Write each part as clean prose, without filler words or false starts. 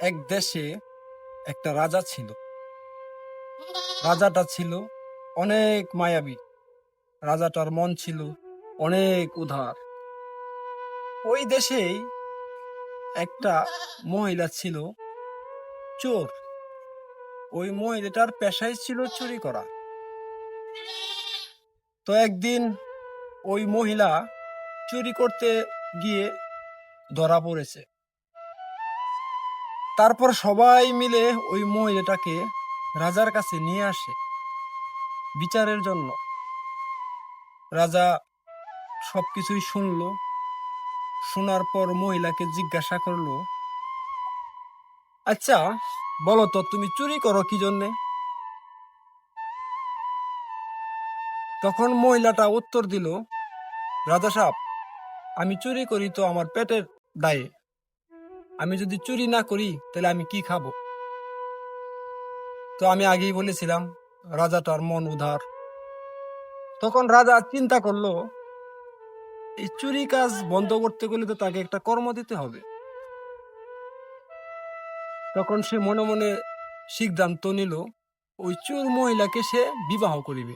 এক দেশে একটা রাজা ছিল। রাজাটা ছিল অনেক মায়াবী। রাজাটার মন ছিল অনেক উদার। ওই দেশেই একটা মহিলা ছিল চোর। ওই মহিলাটার পেশাই ছিল চুরি করা। তো একদিন ওই মহিলা চুরি করতে গিয়ে ধরা পড়েছে। তারপর সবাই মিলে ওই মহিলাটাকে রাজার কাছে নিয়ে আসে বিচারের জন্য। রাজা সবকিছুই শুনলো। শোনার পর মহিলাকে জিজ্ঞাসা করলো, আচ্ছা বলো তো, তুমি চুরি করো কি জন্যে? তখন মহিলাটা উত্তর দিল, রাজা সাহেব, আমি চুরি করি তো আমার পেটের দায়ে। আমি যদি চুরি না করি তাহলে আমি কি খাবো? তো আমি আগেই বলেছিলাম রাজাটার মন উদার। তখন রাজা চিন্তা করলো, এই চুরি কাজ বন্ধ করতে গেলে তো তাকে একটা কর্ম দিতে হবে। তখন সে মনে মনে সিদ্ধান্ত নিল ওই চোর মহিলাকে সে বিবাহ করিবে।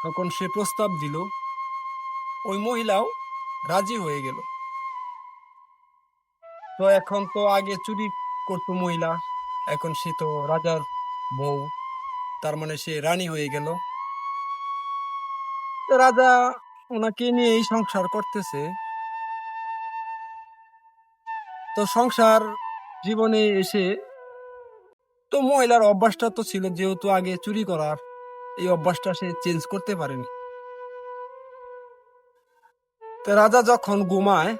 তখন সে প্রস্তাব দিল, ওই মহিলাও রাজি হয়ে গেল। তো এখন তো আগে চুরি করতো মহিলা, এখন সে তো রাজার বউ, তার মানে সে রানী হয়ে গেল। তো রাজা ওনাকে নিয়েই সংসার করতেছে। তো সংসার জীবনে এসে তো মহিলার অভ্যাসটা তো ছিল, যেহেতু আগে চুরি করার, এই অভ্যাসটা সে চেঞ্জ করতে পারেনি। তো রাজা যখন ঘুমায়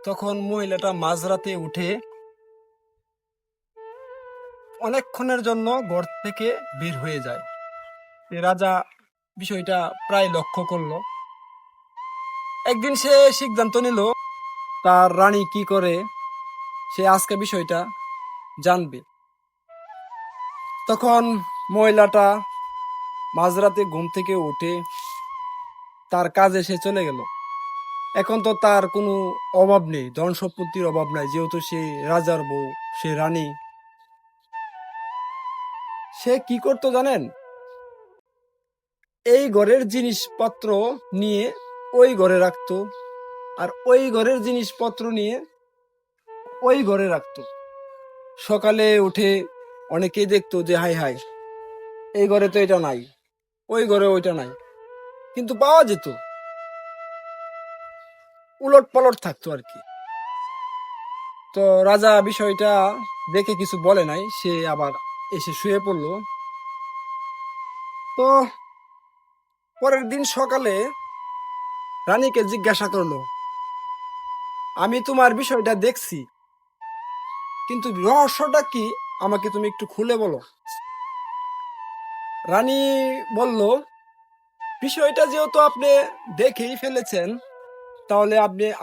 তখন মহিলাটা মাঝরাতে উঠে অনেকক্ষণের জন্য ঘর থেকে বের হয়ে যায়। রাজা বিষয়টা প্রায় লক্ষ্য করলো। একদিন সে সিদ্ধান্ত নিল তার রানী কি করে সে আজকে বিষয়টা জানবে। তখন মহিলাটা মাঝরাতে ঘুম থেকে উঠে তার কাজে সে চলে গেল। এখন তো তার কোনো অভাব নেই, ধন সম্পত্তির অভাব নাই, যেহেতু সে রাজার বউ, সে রানী। সে কি করতো জানেন? এই ঘরের জিনিসপত্র নিয়ে ওই ঘরে রাখতো, আর ওই ঘরের জিনিসপত্র নিয়ে ওই ঘরে রাখতো। সকালে উঠে অনেকেই দেখতো যে হাই হাই, এই ঘরে তো এটা নাই, ওই ঘরে ওইটা নাই, কিন্তু পাওয়া যেত, উলট পালট থাকতো আর কি। তো রাজা বিষয়টা দেখে কিছু বলে নাই, সে আবার এসে শুয়ে পড়লো। তো পরের দিন সকালে রানীকে জিজ্ঞাসা করলো, আমি তোমার বিষয়টা দেখছি, কিন্তু রহস্যটা কি আমাকে তুমি একটু খুলে বলো। রানী বলল, বিষয়টা যেহেতু আপনি দেখেই ফেলেছেন, তাহলে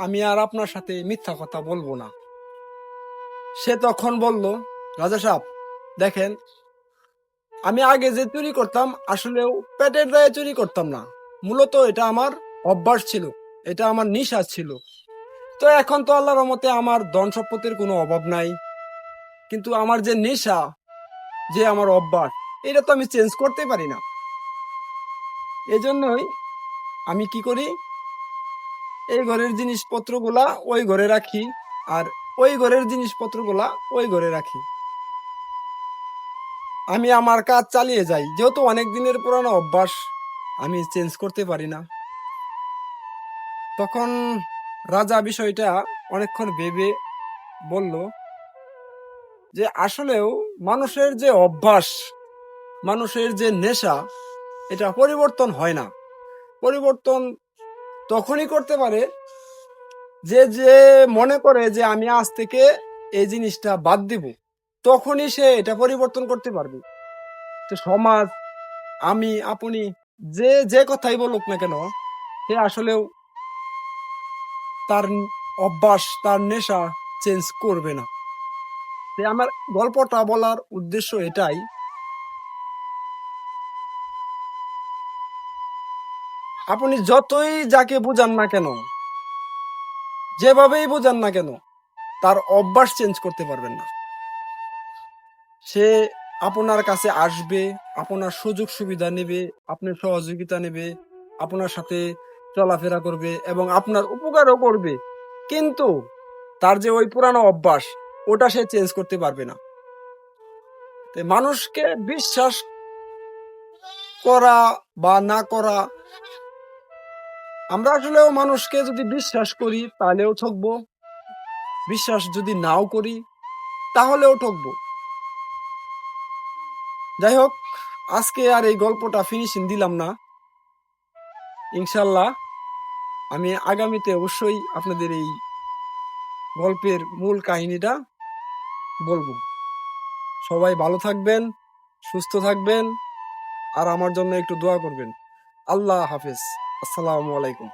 আমি আর আপনার সাথে মিথ্যা কথা বলবো না। সে তখন বলল, রাজা সাহেব দেখেন, আমি আগে যে চুরি করতাম আসলেও পেটের দায়ে চুরি করতাম না, মূলত এটা আমার অভ্যাস ছিল, এটা আমার নেশা ছিল। তো এখন তো আল্লাহর রহমতে আমার ধন সম্পত্তির কোনো অভাব নাই, কিন্তু আমার যে নেশা, যে আমার অভ্যাস, এটা তো আমি চেঞ্জ করতে পারি না। এজন্যই আমি কি করি, এই ঘরের জিনিসপত্রগুলা ওই ঘরে রাখি, আর ওই ঘরের জিনিসপত্রগুলা ওই ঘরে রাখি। আমি আমার কাজ চালিয়ে যাই, যেহেতু অনেক দিনের পুরানো অভ্যাস, আমি চেঞ্জ করতে পারি না। তখন রাজা বিষয়টা অনেকক্ষণ ভেবে বলল যে আসলেও মানুষের যে অভ্যাস, মানুষের যে নেশা, এটা পরিবর্তন হয় না। পরিবর্তন তখনই করতে পারে যে যে মনে করে যে আমি আজ থেকে এই জিনিসটা বাদ দিব, তখনই সে এটা পরিবর্তন করতে পারবে। তো সমাজ, আমি, আপনি, যে যে কথাই বলুক না কেন, সে আসলেও তার অভ্যাস, তার নেশা চেঞ্জ করবে না। আমার গল্পটা বলার উদ্দেশ্য এটাই, আপনি যতই যাকে বোঝান না কেন, যেভাবেই বোঝান না কেন, তার অভ্যাস চেঞ্জ করতে পারবেন না। সে আপনার কাছে আসবে, আপনার সুযোগ সুবিধা নেবে, আপনার সহযোগিতা নেবে, আপনার সাথে চলাফেরা করবে এবং আপনার উপকারও করবে। কিন্তু তার যে ওই পুরানো অভ্যাস, ওটা সে চেঞ্জ করতে পারবে না। তো মানুষকে বিশ্বাস করা বা না করা, আমরা আসলেও মানুষকে যদি বিশ্বাস করি তাহলেও ঠকবো, বিশ্বাস যদি নাও করি তাহলেও ঠকবো। যাই হোক, আজকে আর এই গল্পটা ফিনিশিং দিলাম না। ইনশাল্লাহ আমি আগামীতে অবশ্যই আপনাদের এই গল্পের মূল কাহিনীটা বলবো। সবাই ভালো থাকবেন, সুস্থ থাকবেন, আর আমার জন্য একটু দোয়া করবেন। আল্লাহ হাফেজ। আসসালামু আলাইকুম।